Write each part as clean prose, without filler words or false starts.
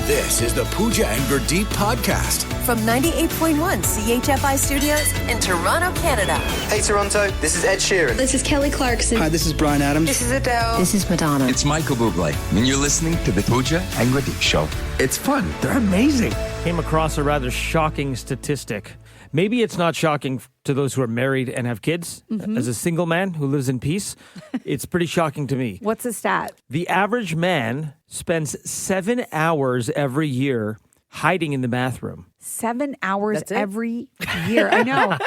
This is the Pooja and Gurdeep podcast. From 98.1 CHFI Studios in Toronto, Canada. Hey Toronto, this is Ed Sheeran. This is Kelly Clarkson. Hi, this is Bryan Adams. This is Adele. This is Madonna. It's Michael Bublé, and you're listening to the Pooja and Gurdeep Show. It's fun. They're amazing. Came across a rather shocking statistic. Maybe it's not shocking to those who are married and have kids. As a single man who lives in peace, it's pretty shocking to me. What's the stat? The average man spends 7 hours every year hiding in the bathroom. 7 hours every year. I know.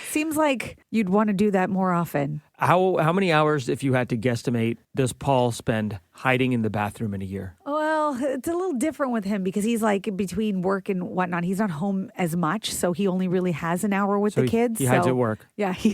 Seems like you'd want to do that more often. How many hours, if you had to guesstimate, does Paul spend hiding in the bathroom in a year? Well, it's a little different with him because he's like between work and whatnot. He's not home as much, so he only really has an hour with the kids. He hides at work. Yeah, he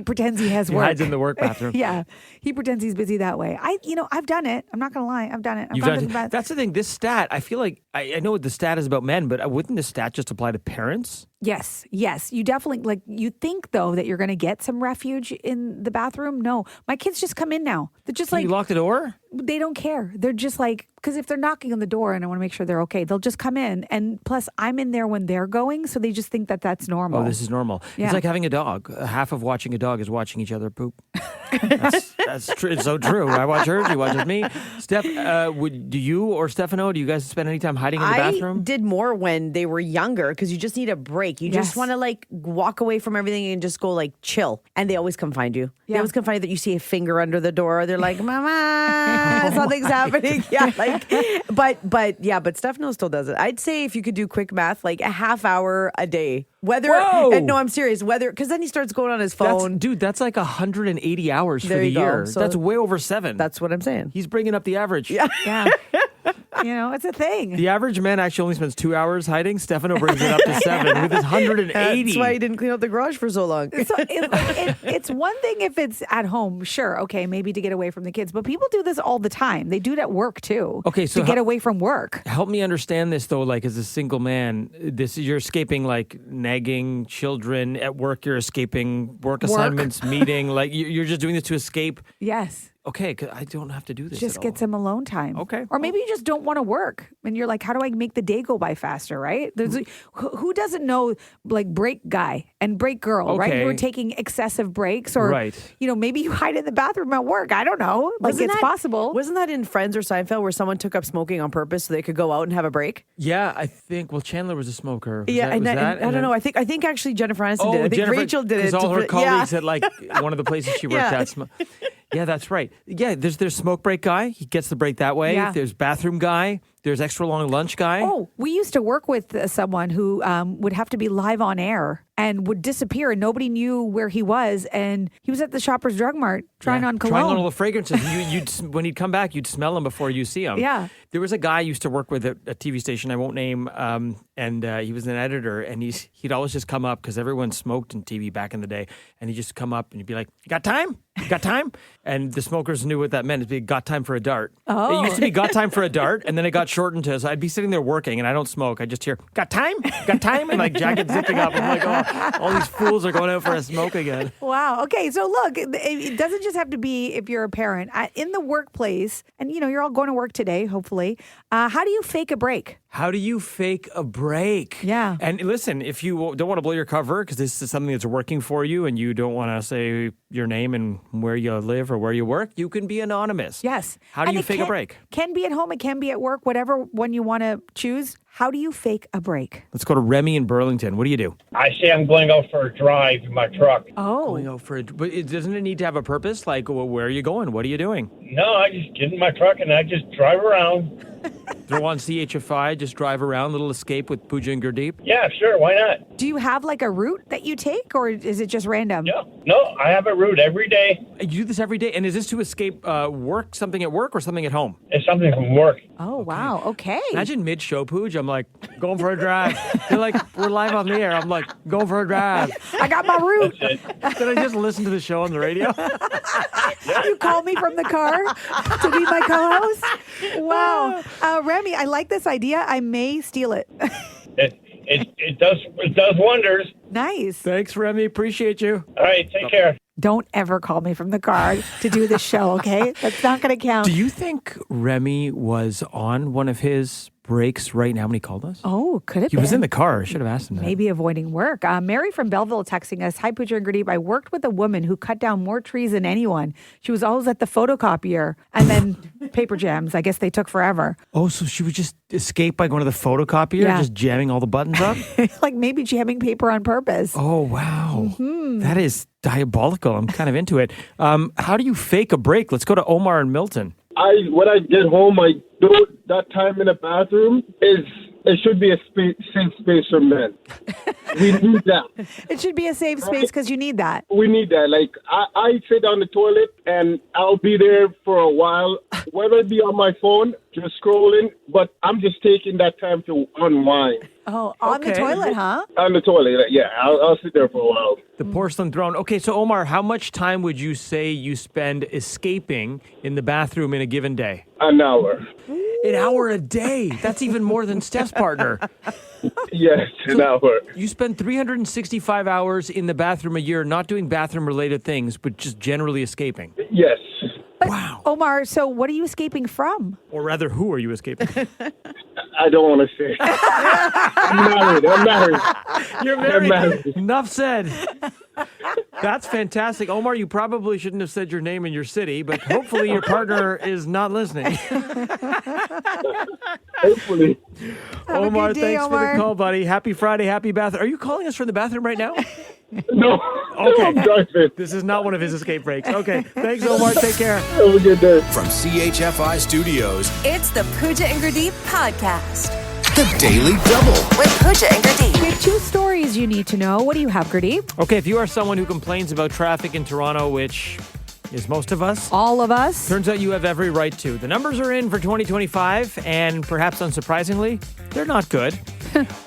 pretends he has work. He hides in the work bathroom. Yeah, he pretends he's busy that way. I've done it. I'm not gonna lie, I've done it. That's the thing. This stat, I feel like I know the stat is about men, but wouldn't the stat just apply to parents? Yes. You definitely, you think, though, that you're going to get some refuge in the bathroom. No. My kids just come in now. They're just You lock the door? They don't care. They're just like, because if they're knocking on the door and I want to make sure they're okay, they'll just come in. And plus, I'm in there when they're going, so they just think that that's normal. Oh, this is normal. Yeah. It's like having a dog. Half of watching a dog is watching each other poop. That's true. It's so true. I watch her, she watches me. Steph, do you or Stefano, do you guys spend any time hiding in the bathroom? I did more when they were younger because you just need a break. You just want to walk away from everything and just go chill. And they always come find you. Yeah. They always come find you that you see a finger under the door. They're like, Mama, something's happening. Yeah, but Stefano still does it. I'd say if you could do quick math, a half hour a day. No, I'm serious. Because then he starts going on his phone. That's like 180 hours for There the you go. year. So that's way over 7. That's what I'm saying. He's bringing up the average. Yeah. It's a thing. The average man actually only spends 2 hours hiding. Stefano brings it up to 7 with his 180. That's why he didn't clean out the garage for so long. So it's one thing if it's at home, sure, okay, maybe to get away from the kids. But people do this all the time. They do it at work too. Okay, so to get away from work. Help me understand this though. As a single man, you're escaping nagging children at work. You're escaping work assignments, meeting. You're just doing this to escape. Yes. Okay, 'cause I don't have to do this. Just get some alone time. Okay. Or maybe you just don't want to work. And you're like, how do I make the day go by faster, right? Who doesn't know, break guy and break girl, right? Okay. Who are taking excessive breaks or, right. Maybe you hide in the bathroom at work. I don't know. It's possible. Wasn't that in Friends or Seinfeld where someone took up smoking on purpose so they could go out and have a break? Yeah, I think, Chandler was a smoker. I don't know. I think actually Jennifer Aniston did it. I think Rachel did it. Because all her colleagues at one of the places she worked at. Yeah, that's right. Yeah, there's smoke break guy. He gets the break that way. Yeah. There's bathroom guy. There's extra long lunch guy. Oh, we used to work with someone who would have to be live on air and would disappear and nobody knew where he was. And he was at the Shoppers Drug Mart trying on cologne. Trying on all the fragrances. When he'd come back, you'd smell him before you see him. Yeah. There was a guy I used to work with at a TV station I won't name, and he was an editor, and he'd always just come up because everyone smoked in TV back in the day, and he'd just come up and he'd be like, "You got time? You got time?" And the smokers knew what that meant. It'd be "got time for a dart." Oh. It used to be "got time for a dart," and then it got shortened to, so I'd be sitting there working, and I don't smoke. I just hear "got time? Got time?" and jacket zipping up. I'm like, oh, all these fools are going out for a smoke again. Wow. Okay. So look, it doesn't just have to be if you're a parent. In the workplace, and you're all going to work today, hopefully. How do you fake a break? How do you fake a break? Yeah. And listen, if you don't want to blow your cover because this is something that's working for you and you don't want to say your name and where you live or where you work, you can be anonymous. Yes. How do you fake a break? Can be at home. It can be at work, whatever one you want to choose. How do you fake a break? Let's go to Remy in Burlington. What do you do? I say I'm going out for a drive in my truck. Oh. Going out for but doesn't it need to have a purpose? Where are you going? What are you doing? No, I just get in my truck and I just drive around. Throw on CHFI, just drive around, little escape with Pooja and Gurdeep? Yeah, sure, why not? Do you have a route that you take or is it just random? Yeah. No, I have a route every day. You do this every day? And is this to escape something at work or something at home? It's something from work. Oh, wow. Okay. Imagine mid-show, Pooja, I'm like, going for a drive. They're like, we're live on the air. I'm like, going for a drive. I got my route. That's Did I just listen to the show on the radio? You called me from the car to be my co-host? Wow. Remy, I like this idea. I may steal it. It does wonders. Nice. Thanks, Remy. Appreciate you. All right, take care. don't ever call me from the car to do this show, okay? That's not going to count. Do you think Remy was on one of his breaks right now when he called us? Oh, could it He be? was in the car. I should have asked him that. Maybe avoiding work. Mary from Belleville texting us, "Hi, Pooja and Gurdeep. I worked with a woman who cut down more trees than anyone. She was always at the photocopier. And then paper jams. I guess they took forever." Oh, so she would just escape by going to the photocopier, Yeah. just jamming all the buttons up? Like maybe jamming paper on purpose. Oh, wow. That is diabolical. I'm kind of into it. How do you fake a break? Let's go to Omar and Milton. When I get home, I do that time in the bathroom it should be a safe space for men. We need that. It should be a safe space because you need that. We need that. Like I sit on the toilet and I'll be there for a while, whether it be on my phone, just scrolling, but I'm just taking that time to unwind. Oh, on the Okay. toilet, huh? On the toilet, yeah. I'll sit there for a while. The porcelain throne. Okay, so Omar, how much time would you say you spend escaping in the bathroom in a given day? An hour. An hour a day. That's even more than Steph's partner. Yes, an hour. You spend 365 hours in the bathroom a year, not doing bathroom-related things, but just generally escaping. Yes. Wow. Omar, so what are you escaping from? Or rather, who are you escaping? I don't want to say. I'm married. You're I'm married. Enough said. That's fantastic. Omar, you probably shouldn't have said your name and your city, but hopefully your partner is not listening. Hopefully. Have a Omar, good day, thanks Omar. for the call, buddy. Happy Friday, happy bathroom. Are you calling us from the bathroom right now? No. Okay. I'm driving. This is not one of his escape breaks. Okay. Thanks, Omar. Take care. Have a good day. From CHFI Studios, It's the Pooja and Gurdeep podcast the Daily Double. with Pooja and Gurdeep. We have 2 stories you need to know. What do you have, Gurdeep? Okay, if you are someone who complains about traffic in Toronto, which is most of us, All of us? turns out you have every right to. The numbers are in for 2025, and perhaps unsurprisingly, they're not good.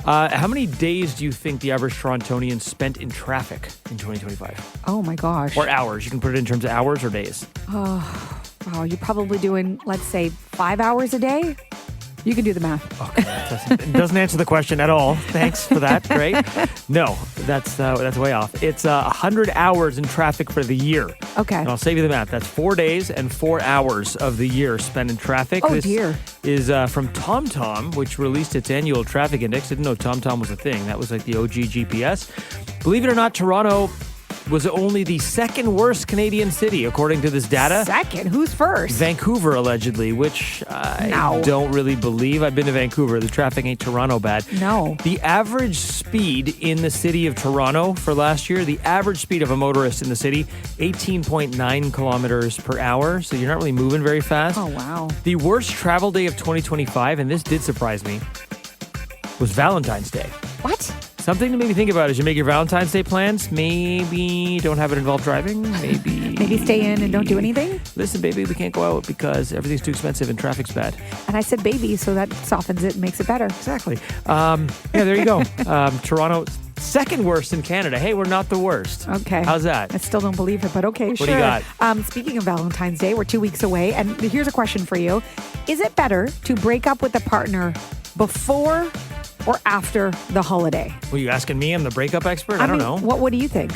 How many days do you think the average Torontonian spent in traffic in 2025? Oh my gosh. Or hours? You can put it in terms of hours or days. Wow, you're probably doing, let's say, 5 hours a day? You can do the math. Okay, it doesn't answer the question at all. Thanks for that. Great. No, that's way off. It's 100 hours in traffic for the year. Okay. And I'll save you the math. That's 4 days and 4 hours of the year spent in traffic. Oh, this dear. is from TomTom, which released its annual traffic index. Didn't know TomTom was a thing. That was like the OG GPS. Believe it or not, Toronto was only the second worst Canadian city, according to this data. Second? Who's first? Vancouver, allegedly, which I No. don't really believe. I've been to Vancouver. The traffic ain't Toronto bad. No. The average speed in the city of Toronto for last year, the average speed of a motorist in the city, 18.9 kilometers per hour. So you're not really moving very fast. Oh, wow. The worst travel day of 2025, and this did surprise me, was Valentine's Day. What? Something to maybe think about as you make your Valentine's Day plans. Maybe don't have it involve driving. Maybe stay in and don't do anything? Listen, baby, we can't go out because everything's too expensive and traffic's bad. And I said baby, so that softens it and makes it better. Exactly. Yeah, there you go. Toronto, second worst in Canada. Hey, we're not the worst. Okay. How's that? I still don't believe it, but okay, sure. do you got? Speaking of Valentine's Day, we're 2 weeks away, and here's a question for you. Is it better to break up with a partner before or after the holiday? Were you asking me? I'm the breakup expert? I don't know. What do you think?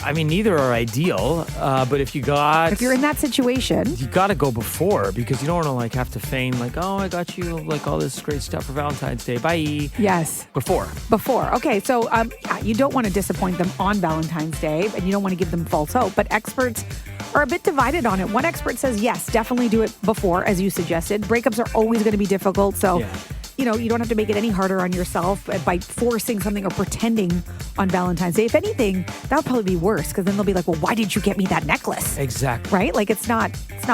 I mean, neither are ideal, but if If you're in that situation, you got to go before because you don't want to like have to feign like, oh, I got you like all this great stuff for Valentine's Day. Bye. yes. Before. Okay, so you don't want to disappoint them on Valentine's Day, and you don't want to give them false hope, but experts are a bit divided on it. One expert says, yes, definitely do it before, as you suggested. Breakups are always going to be difficult, so... Yeah. You know, you don't have to make it any harder on yourself by forcing something or pretending on Valentine's Day. If anything, that would probably be worse because then they'll be like, well, why did you get me that necklace? Exactly. Right? Like it's not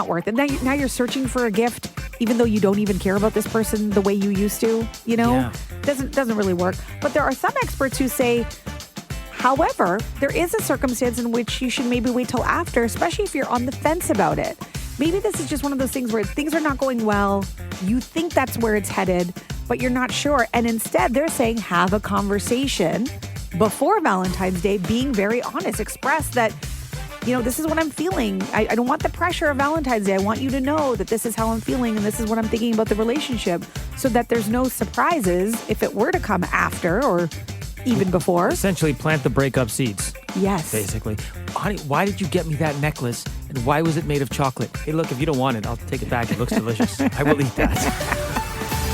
worth it. Now you're searching for a gift, even though you don't even care about this person the way you used to, you know? Yeah. Doesn't really work. But there are some experts who say, however, there is a circumstance in which you should maybe wait till after, especially if you're on the fence about it. Maybe this is just one of those things where things are not going well. You think that's where it's headed, but you're not sure. And instead, they're saying have a conversation before Valentine's Day, being very honest. Express that, you know, this is what I'm feeling. I don't want the pressure of Valentine's Day. I want you to know that this is how I'm feeling and this is what I'm thinking about the relationship so that there's no surprises if it were to come after or even before. Essentially plant the breakup seeds. Yes. Basically. Honey, why did you get me that necklace? And why was it made of chocolate? Hey, look, if you don't want it, I'll take it back. It looks delicious. I will eat that.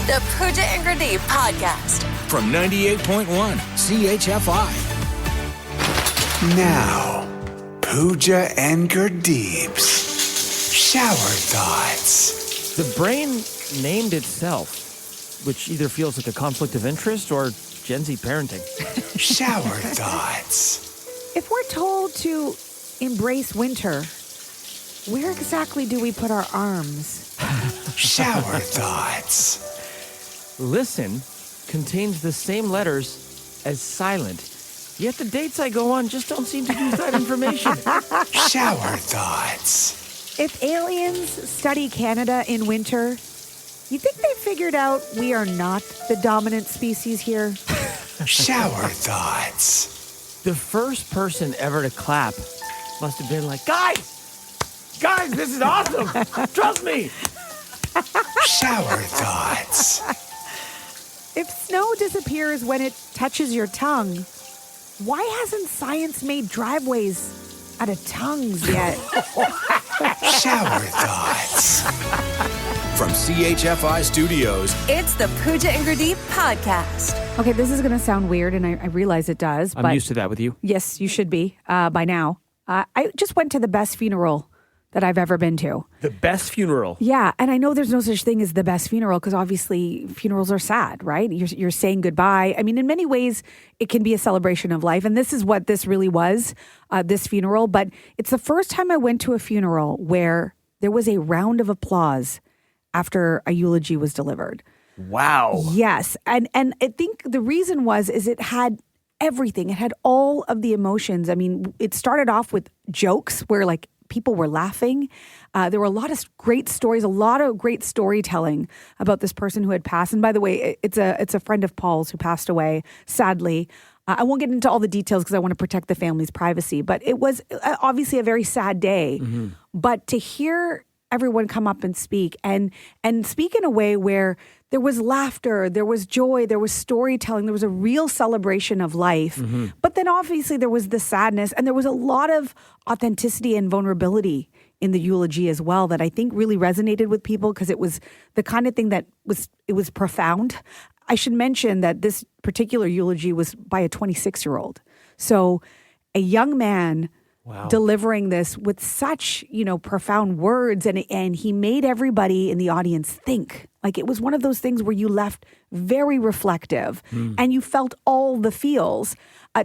The Pooja and Gurdeep podcast. From 98.1 CHFI. Now, Pooja and Gurdeep's Shower Thoughts. The brain named itself, which either feels like a conflict of interest or Gen Z parenting. Shower Thoughts. If we're told to embrace winter, where exactly do we put our arms? Shower Thoughts. Listen contains the same letters as silent, yet the dates I go on just don't seem to use that information. Shower Thoughts. If aliens study Canada in winter, you think they figured out we are not the dominant species here? Shower Thoughts. The first person ever to clap must have been like, guys, this is awesome. Trust me. Shower Thoughts. If snow disappears when it touches your tongue, why hasn't science made driveways out of tongues yet? Shower Thoughts. From CHFI Studios, It's the Pooja and Gurdeep podcast. Okay, this is going to sound weird, and I realize it does. I'm used to that with you. Yes, you should be by now. I just went to the best funeral that I've ever been to. The best funeral. Yeah, and I know there's no such thing as the best funeral because obviously funerals are sad, right? You're saying goodbye. I mean, in many ways, it can be a celebration of life, and this is what this really was, this funeral. But it's the first time I went to a funeral where there was a round of applause after a eulogy was delivered. Wow. Yes, and I think the reason is it had everything. It had all of the emotions. I mean, it started off with jokes where like people were laughing. There were a lot of great stories, a lot of great storytelling about this person who had passed. And by the way, it's a friend of Paul's who passed away, sadly. I won't get into all the details because I want to protect the family's privacy. But it was obviously a very sad day. Mm-hmm. But to hear everyone come up and speak and speak in a way where there was laughter, there was joy, there was storytelling, there was a real celebration of life. Mm-hmm. But then obviously there was the sadness and there was a lot of authenticity and vulnerability in the eulogy as well that I think really resonated with people because it was the kind of thing that was profound. I should mention that this particular eulogy was by a 26-year-old. So a young man delivering this with such, profound words and he made everybody in the audience think. Like it was one of those things where you left very reflective and you felt all the feels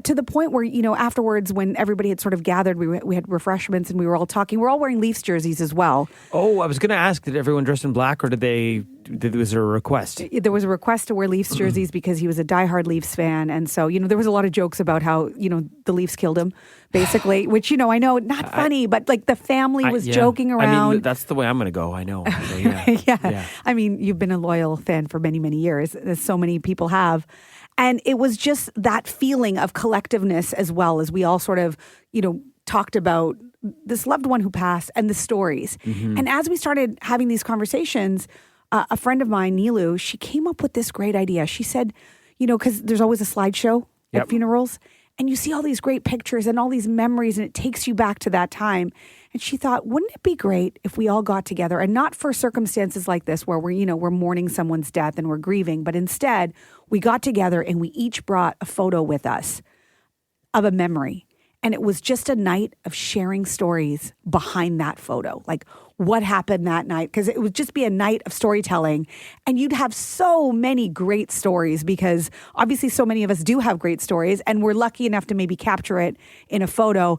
to the point where, afterwards when everybody had sort of gathered, we had refreshments and we were all talking. We're all wearing Leafs jerseys as well. Oh, I was going to ask, did everyone dress in black or was there a request? There was a request to wear Leafs jerseys because he was a diehard Leafs fan. And so, there was a lot of jokes about how, the Leafs killed him, basically, which, I know, not funny, but like the family was joking around. I mean, that's the way I'm going to go. I know. So, yeah. I mean, you've been a loyal fan for many, many years, as so many people have. And it was just that feeling of collectiveness as well as we all sort of, talked about this loved one who passed and the stories. Mm-hmm. And as we started having these conversations, a friend of mine, Nilu, she came up with this great idea. She said, because there's always a slideshow at funerals and you see all these great pictures and all these memories and it takes you back to that time. And she thought, wouldn't it be great if we all got together and not for circumstances like this where we're mourning someone's death and we're grieving, but instead we got together and we each brought a photo with us of a memory. And it was just a night of sharing stories behind that photo, like what happened that night, because it would just be a night of storytelling. And you'd have so many great stories because obviously so many of us do have great stories and we're lucky enough to maybe capture it in a photo.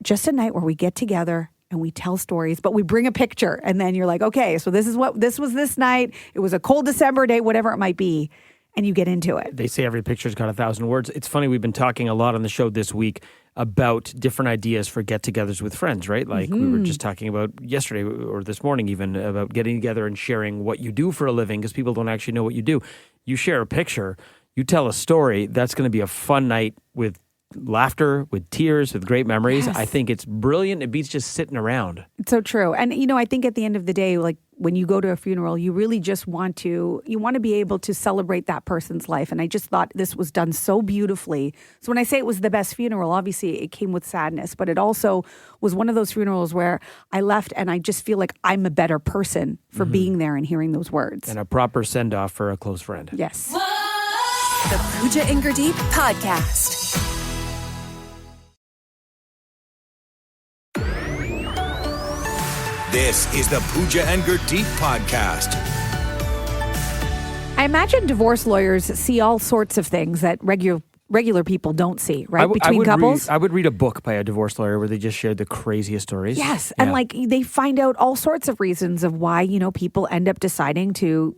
Just a night where we get together and we tell stories, but we bring a picture and then you're like, okay, so this was this night. It was a cold December day, whatever it might be. And you get into it. They say every picture's got 1,000 words. It's funny, we've been talking a lot on the show this week about different ideas for get-togethers with friends, right? Like we were just talking about yesterday or this morning even about getting together and sharing what you do for a living because people don't actually know what you do. You share a picture, you tell a story, that's going to be a fun night with laughter, with tears, with great memories. Yes. I think it's brilliant. It beats just sitting around. It's so true. And, I think at the end of the day, like when you go to a funeral, you really just want to be able to celebrate that person's life. And I just thought this was done so beautifully. So when I say it was the best funeral, obviously it came with sadness, but it also was one of those funerals where I left and I just feel like I'm a better person for being there and hearing those words. And a proper send-off for a close friend. Yes. The Pooja and Gurdeep Podcast. This is the Pooja and Gurdeep Podcast. I imagine divorce lawyers see all sorts of things that regular people don't see, right? Between couples. I would read a book by a divorce lawyer where they just shared the craziest stories. Yes. And like they find out all sorts of reasons of why, people end up deciding to,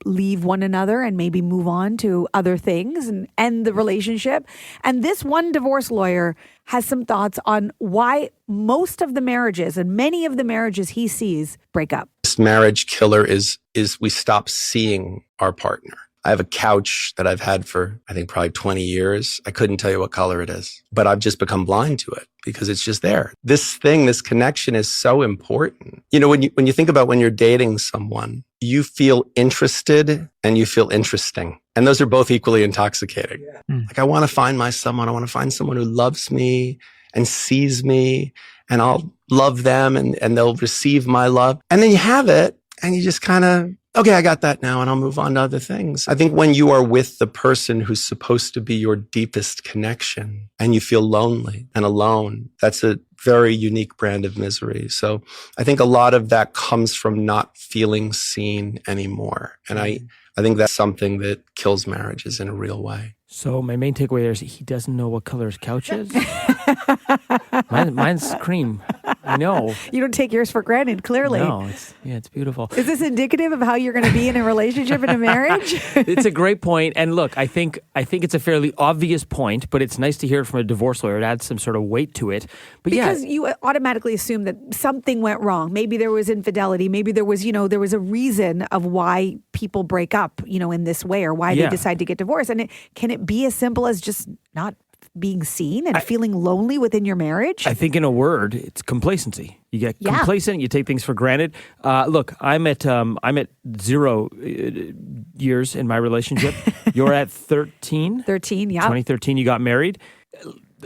leave one another and maybe move on to other things and end the relationship. And this one divorce lawyer has some thoughts on why most of the marriages and many of the marriages he sees break up. This marriage killer is we stop seeing our partner. I have a couch that I've had for, I think, probably 20 years. I couldn't tell you what color it is, but I've just become blind to it because it's just there. This connection is so important. When you think about when you're dating someone, you feel interested and you feel interesting. And those are both equally intoxicating. Yeah. Like, I want to find someone. I want to find someone who loves me and sees me, and I'll love them and they'll receive my love. And then you have it and you just kind of, okay, I got that now and I'll move on to other things. I think when you are with the person who's supposed to be your deepest connection and you feel lonely and alone, that's a very unique brand of misery. So I think a lot of that comes from not feeling seen anymore. And I think that's something that kills marriages in a real way. So my main takeaway there is he doesn't know what color his couch is. Mine's cream. I know. You don't take yours for granted, clearly. No, it's beautiful. Is this indicative of how you're going to be in a relationship and a marriage? It's a great point. And look, I think it's a fairly obvious point, but it's nice to hear it from a divorce lawyer. It adds some sort of weight to it. But because you automatically assume that something went wrong. Maybe there was infidelity. Maybe there was, there was a reason of why people break up, in this way, or why they decide to get divorced. And can it be as simple as just not being seen and feeling lonely within your marriage? I think in a word, it's complacency. You get complacent. You take things for granted. Look, I'm at 0 years in my relationship. You're at 13. 13, yeah. 2013, you got married.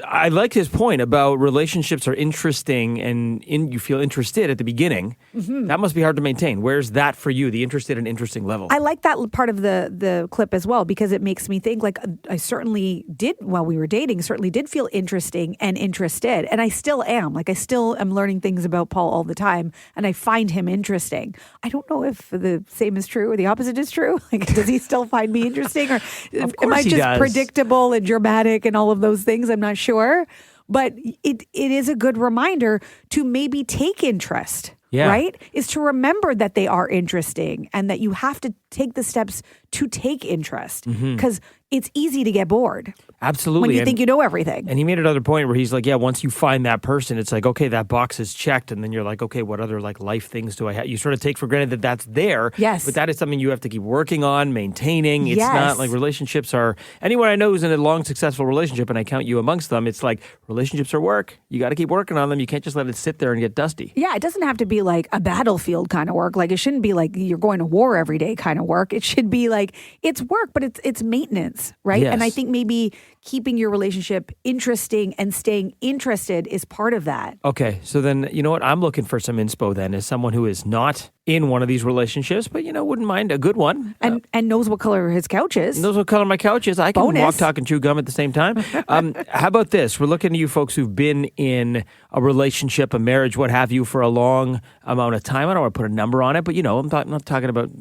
I like his point about relationships are interesting and you feel interested at the beginning. Mm-hmm. That must be hard to maintain. Where's that for you, the interested and interesting level? I like that part of the clip as well, because it makes me think like I certainly did while we were dating, certainly did feel interesting and interested. And I still am. Like I still am learning things about Paul all the time and I find him interesting. I don't know if the same is true or the opposite is true. Like, does he still find me interesting or am I just predictable and dramatic and all of those things? I'm not sure, but it is a good reminder to maybe take interest, right? Is to remember that they are interesting and that you have to take the steps to take interest because it's easy to get bored. Absolutely. When you think you know everything. And he made another point where he's like, once you find that person, it's like, okay, that box is checked. And then you're like, okay, what other like life things do I have? You sort of take for granted that that's there. Yes. But that is something you have to keep working on, maintaining. It's not like relationships are, anyone I know who's in a long, successful relationship, and I count you amongst them, it's like relationships are work. You got to keep working on them. You can't just let it sit there and get dusty. Yeah, it doesn't have to be like a battlefield kind of work. Like it shouldn't be like you're going to war every day kind of work. It should be like it's work, but it's maintenance, right? Yes. And I think maybe keeping your relationship interesting and staying interested is part of that. Okay, so then, you know what? I'm looking for some inspo then as someone who is not in one of these relationships, but, wouldn't mind a good one. And knows what color his couch is. Knows what color my couch is. I can Bonus. walk, talk, and chew gum at the same time. How about this? We're looking to you folks who've been in a relationship, a marriage, what have you, for a long amount of time. I don't want to put a number on it, but, I'm not talking about,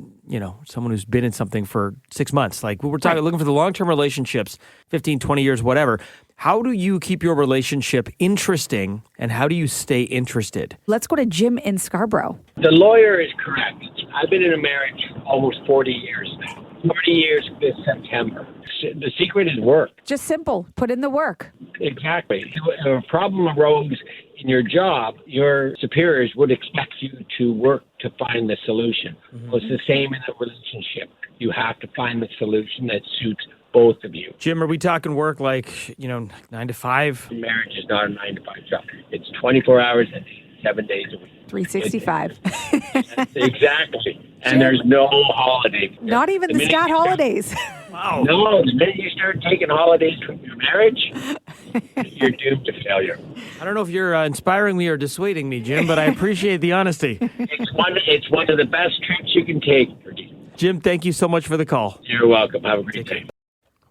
someone who's been in something for 6 months. Like, we're talking, looking for the long-term relationships, 15, 20 years, whatever. How do you keep your relationship interesting, and how do you stay interested? Let's go to Jim in Scarborough. The lawyer is correct. I've been in a marriage almost 40 years now. 40 years this September. The secret is work. Just simple. Put in the work. Exactly. If a problem arose in your job, your superiors would expect you to work to find the solution. Mm-hmm. Well, it's the same in a relationship. You have to find the solution that suits both of you. Jim, are we talking work like, 9 to 5? Marriage is not a 9 to 5 job. It's 24 hours a day, 7 days a week. 365. Exactly. And there's no holiday. Not even the stat holidays. Wow. No, the minute you start taking holidays from your marriage, you're doomed to failure. I don't know if you're inspiring me or dissuading me, Jim, but I appreciate the honesty. It's one of the best trips you can take. Jim, thank you so much for the call. You're welcome. Have a great day.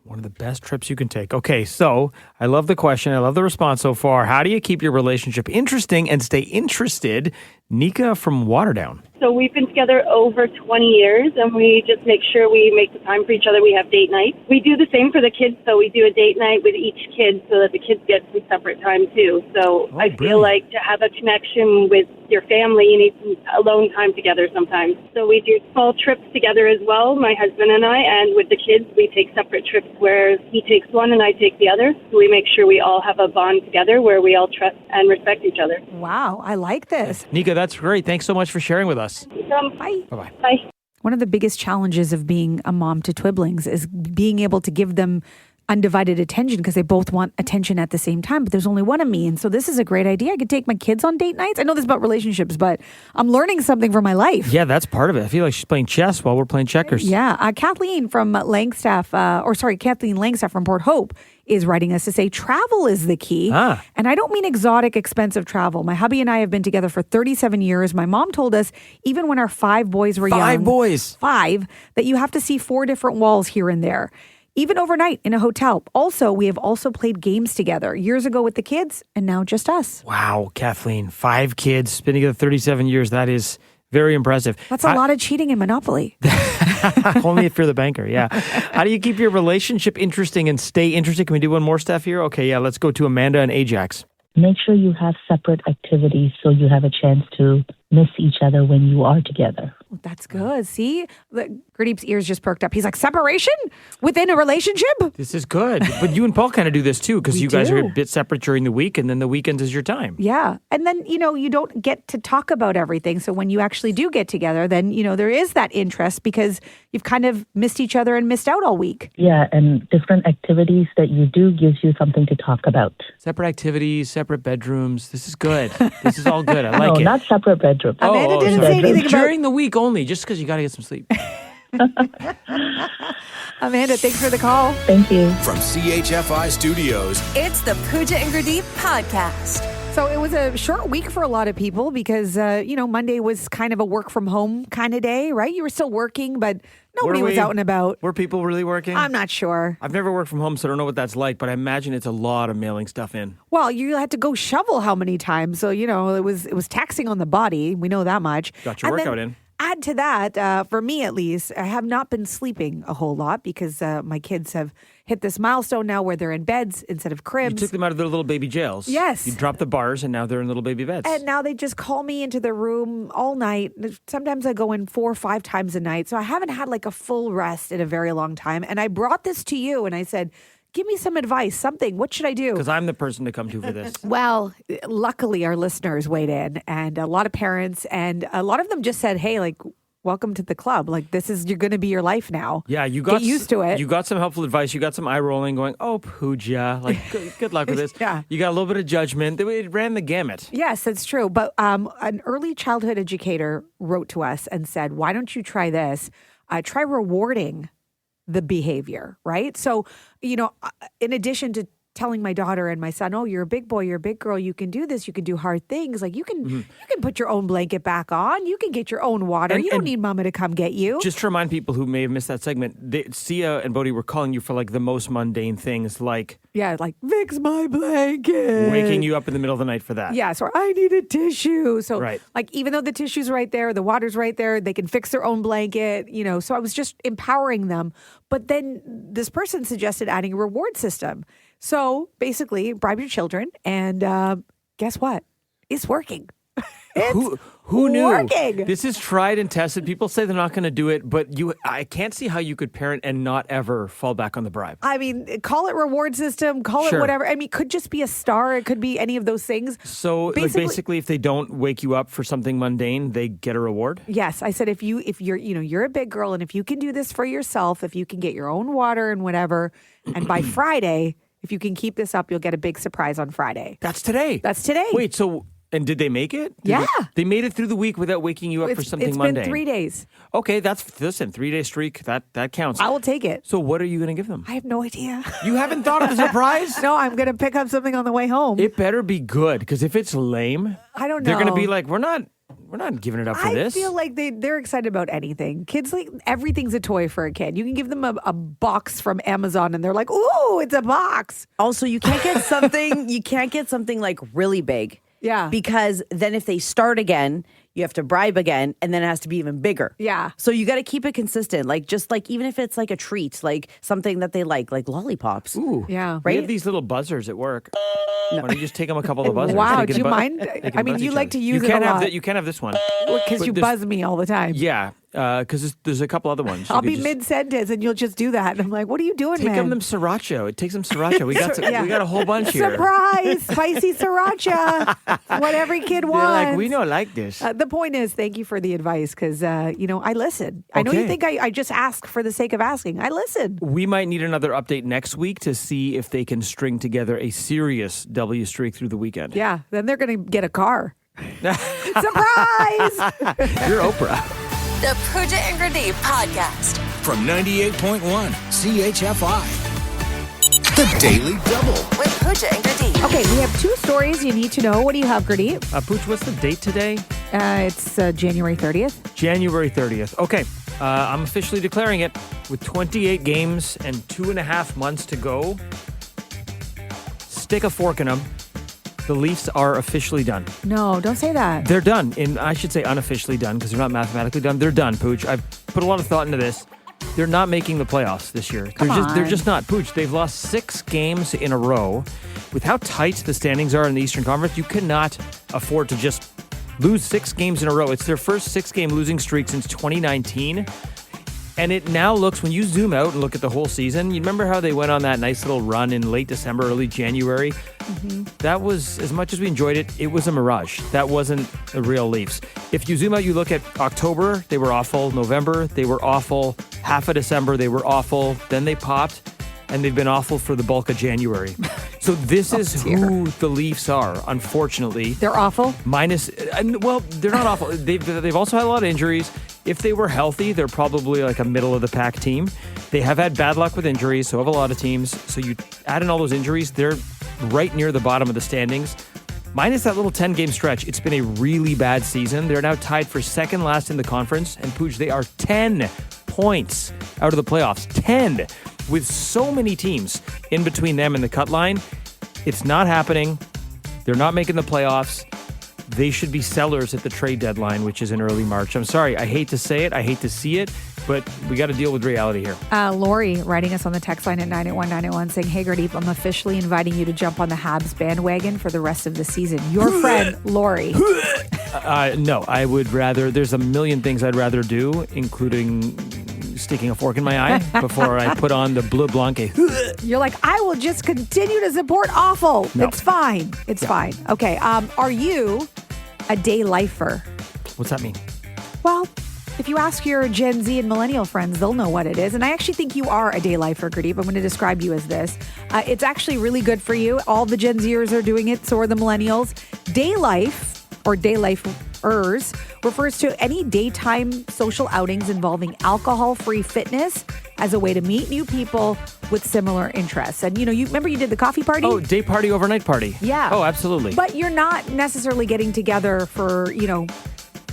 One of the best trips you can take. Okay, so I love the question. I love the response so far. How do you keep your relationship interesting and stay interested? Nika from Waterdown. So we've been together over 20 years, and we just make sure we make the time for each other. We have date nights. We do the same for the kids, so we do a date night with each kid so that the kids get some separate time, too. So I feel like to have a connection with your family, you need some alone time together sometimes. So we do small trips together as well, my husband and I, and with the kids, we take separate trips where he takes one and I take the other. So we make sure we all have a bond together where we all trust and respect each other. Wow, I like this. Nika, that's great. Thanks so much for sharing with us. Bye. Bye-bye. Bye. One of the biggest challenges of being a mom to twiblings is being able to give them undivided attention because they both want attention at the same time, but there's only one of me. And so this is a great idea. I could take my kids on date nights. I know this is about relationships, but I'm learning something for my life. Yeah, that's part of it. I feel like she's playing chess while we're playing checkers. Yeah. Kathleen from Kathleen Langstaff from Port Hope is writing us to say travel is the key. And I don't mean exotic, expensive travel. My hubby and I have been together for 37 years. My mom told us, even when our 5 boys were young. 5 boys. 5, that you have to see 4 different walls here and there. Even overnight in a hotel. Also, we have also played games together years ago with the kids and now just us. Wow, Kathleen, 5 kids, been together 37 years. That is very impressive. That's a lot of cheating in Monopoly. Only if you're the banker, yeah. How do you keep your relationship interesting and stay interested? Can we do one more, Steph, here? Okay, yeah, let's go to Amanda and Ajax. Make sure you have separate activities so you have a chance to miss each other when you are together. That's good. See, Gurdeep's ears just perked up. He's like, separation within a relationship? This is good. But you and Paul kind of do this too, because you guys are a bit separate during the week, and then the weekends is your time. Yeah. And then, you don't get to talk about everything. So when you actually do get together, then, there is that interest because you've kind of missed each other and missed out all week. Yeah. And different activities that you do gives you something to talk about. Separate activities, separate bedrooms. This is good. This is all good. I like it. No, not separate bedrooms. Amanda didn't say anything during the week only, just because you got to get some sleep. Amanda, thanks for the call. Thank you. From CHFI Studios, It's the Pooja and Gurdeep podcast. So it was a short week for a lot of people because, Monday was kind of a work from home kind of day, right? You were still working, but nobody was out and about. Were people really working? I'm not sure. I've never worked from home, so I don't know what that's like, but I imagine it's a lot of mailing stuff in. Well, you had to go shovel how many times? So, it was taxing on the body. We know that much. Got your workout in. Add to that, for me at least, I have not been sleeping a whole lot because my kids have hit this milestone now where they're in beds instead of cribs. You took them out of their little baby jails. Yes. You dropped the bars, and now they're in little baby beds. And now they just call me into their room all night. Sometimes I go in 4 or 5 times a night. So I haven't had like a full rest in a very long time. And I brought this to you and I said, give me some advice, something. What should I do? Because I'm the person to come to for this. Well, luckily our listeners weighed in and a lot of parents and a lot of them just said, hey, welcome to the club. You're going to be your life now. Yeah, you got Get used to it. You got some helpful advice. You got some eye rolling going, oh, Pooja, good luck with this. Yeah. You got a little bit of judgment. It ran the gamut. Yes, that's true. But an early childhood educator wrote to us and said, why don't you try this? Try rewarding the behavior, right? So, in addition to telling my daughter and my son, oh, you're a big boy, you're a big girl, you can do this, you can do hard things. You can put your own blanket back on, you can get your own water. You don't need mama to come get you. Just to remind people who may have missed that segment, Sia and Bodhi were calling you for the most mundane things fix my blanket. Waking you up in the middle of the night for that. Yes, or I need a tissue. So right. Even though the tissue's right there, the water's right there, they can fix their own blanket, so I was just empowering them. But then this person suggested adding a reward system. So basically, bribe your children, and guess what? It's working. Who knew? Working. This is tried and tested. People say they're not going to do it, but I can't see how you could parent and not ever fall back on the bribe. I mean, call it reward system, call it whatever. I mean, it could just be a star. It could be any of those things. So basically, if they don't wake you up for something mundane, they get a reward? Yes. I said, if you're you're a big girl, and if you can do this for yourself, if you can get your own water and whatever, and by Friday, if you can keep this up, you'll get a big surprise on Friday. That's today. That's today. Wait, so And did they make it? They made it through the week without waking you up for something It's mundane. been 3 days. Okay, listen, 3-day streak, that counts. I will take it. So what are you going to give them? I have no idea. You haven't thought of a surprise? No, I'm going to pick up something on the way home. It better be good, because if it's lame, I don't know. they're going to be like, we're not giving it up for this. I feel like they're excited about anything. Kids, like, everything's a toy for a kid. You can give them a box from Amazon and they're like, ooh, it's a box. Also, you can't get something like really big. Yeah. Because then if they start again, you have to bribe again, and then it has to be even bigger. Yeah. So you got to keep it consistent. Like, just like, even if it's like a treat, like something that they like lollipops. Ooh. Yeah. We Right? have these little buzzers at work. Why don't you just take them a couple of buzzers? Wow, They do can you bu- mind? they can I mean, buzz you each like other. to use you it can't a have lot. You can't have this one. Because But you there's- buzz me all the time. Yeah, because there's a couple other ones. You I'll could be just mid-sentence and you'll just do that. And I'm like, what are you doing, Take man? them sriracha. It takes them sriracha. We got Yeah. we got a whole bunch here. Surprise! Spicy sriracha. What every kid They're wants. like, we don't like this. The point is, thank you for the advice because, I listen. I know you Okay. think I just ask for the sake of asking. I listen. We might need another update next week to see if they can string together a serious W streak through the weekend. Yeah, then they're going to get a car. Surprise! You're Oprah. The Pooja and Gurdeep podcast. From 98.1 CHFI. The Daily Double. With Pooja and Gurdeep. Okay, we have 2 stories you need to know. What do you have, Gurdeep? Pooch, what's the date today? It's January 30th. January 30th. Okay, I'm officially declaring it. With 28 games and 2.5 months to go, stick a fork in them. The Leafs are officially done. No, don't say that. They're done. And I should say unofficially done because they're not mathematically done. They're done, Pooch. I've put a lot of thought into this. They're not making the playoffs this year. They're just not. Pooch, they've lost 6 games in a row. With how tight the standings are in the Eastern Conference, you cannot afford to just lose 6 games in a row. It's their first 6-game losing streak since 2019. And it now looks, when you zoom out and look at the whole season, you remember how they went on that nice little run in late December, early January? Mm-hmm. That was, as much as we enjoyed it, it was a mirage. That wasn't the real Leafs. If you zoom out, you look at October, they were awful. November, they were awful. Half of December, they were awful. Then they popped, and they've been awful for the bulk of January. So this is who the Leafs are, unfortunately. They're awful? Well, they're not awful. They've also had a lot of injuries. If they were healthy, they're probably like a middle-of-the-pack team. They have had bad luck with injuries, so have a lot of teams. So you add in all those injuries, they're right near the bottom of the standings. Minus that little 10-game stretch, it's been a really bad season. They're now tied for second last in the conference. And Pooch, they are 10 points out of the playoffs. 10! With so many teams in between them and the cut line, it's not happening. They're not making the playoffs. They should be sellers at the trade deadline, which is in early March. I'm sorry. I hate to say it. I hate to see it. But we got to deal with reality here. Lori writing us on the text line at 981-981 saying, hey, Gurdeep, I'm officially inviting you to jump on the Habs bandwagon for the rest of the season. Your friend, Lori. No, I would rather. There's a million things I'd rather do, including sticking a fork in my eye before I put on the Bleu Blanc. You're like, I will just continue to support awful. No. It's fine. It's fine. Okay. Are you a day lifer? What's that mean? Well, if you ask your Gen Z and millennial friends, they'll know what it is. And I actually think you are a day lifer, Gurdeep. I'm going to describe you as this. It's actually really good for you. All the Gen Zers are doing it. So are the millennials. Day life, or day lifers, refers to any daytime social outings involving alcohol-free fitness as a way to meet new people with similar interests. And, you remember you did the coffee party? Oh, day party, overnight party. Yeah. Oh, absolutely. But you're not necessarily getting together for,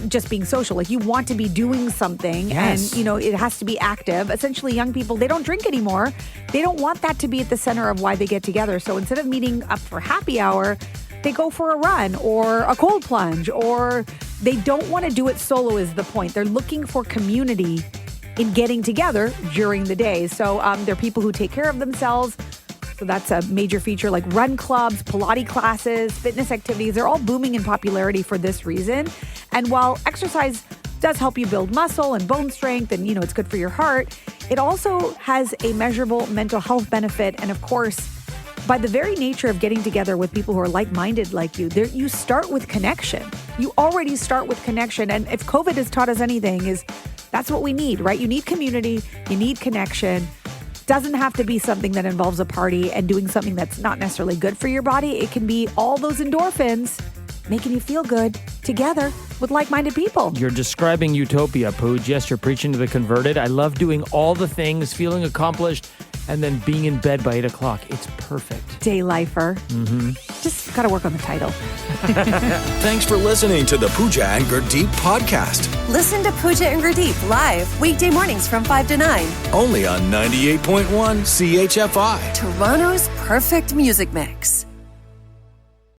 just being social. Like, you want to be doing something. Yes. And, it has to be active. Essentially, young people, they don't drink anymore. They don't want that to be at the center of why they get together. So instead of meeting up for happy hour, they go for a run or a cold plunge, or they don't want to do it solo is the point. They're looking for community in getting together during the day. So there are people who take care of themselves. So that's a major feature, like run clubs, Pilates classes, fitness activities. They're all booming in popularity for this reason. And while exercise does help you build muscle and bone strength, and, it's good for your heart, it also has a measurable mental health benefit. And of course, by the very nature of getting together with people who are like-minded like you, you start with connection. You already start with connection. And if COVID has taught us anything, is that's what we need, right? You need community, you need connection. Doesn't have to be something that involves a party and doing something that's not necessarily good for your body. It can be all those endorphins making you feel good together with like-minded people. You're describing utopia, Pooj. Yes, you're preaching to the converted. I love doing all the things, feeling accomplished, and then being in bed by 8 o'clock. It's perfect. Day lifer. Just got to work on the title. Thanks for listening to the Pooja and Gurdeep podcast. Listen to Pooja and Gurdeep live weekday mornings from 5 to 9. Only on 98.1 CHFI. Toronto's perfect music mix.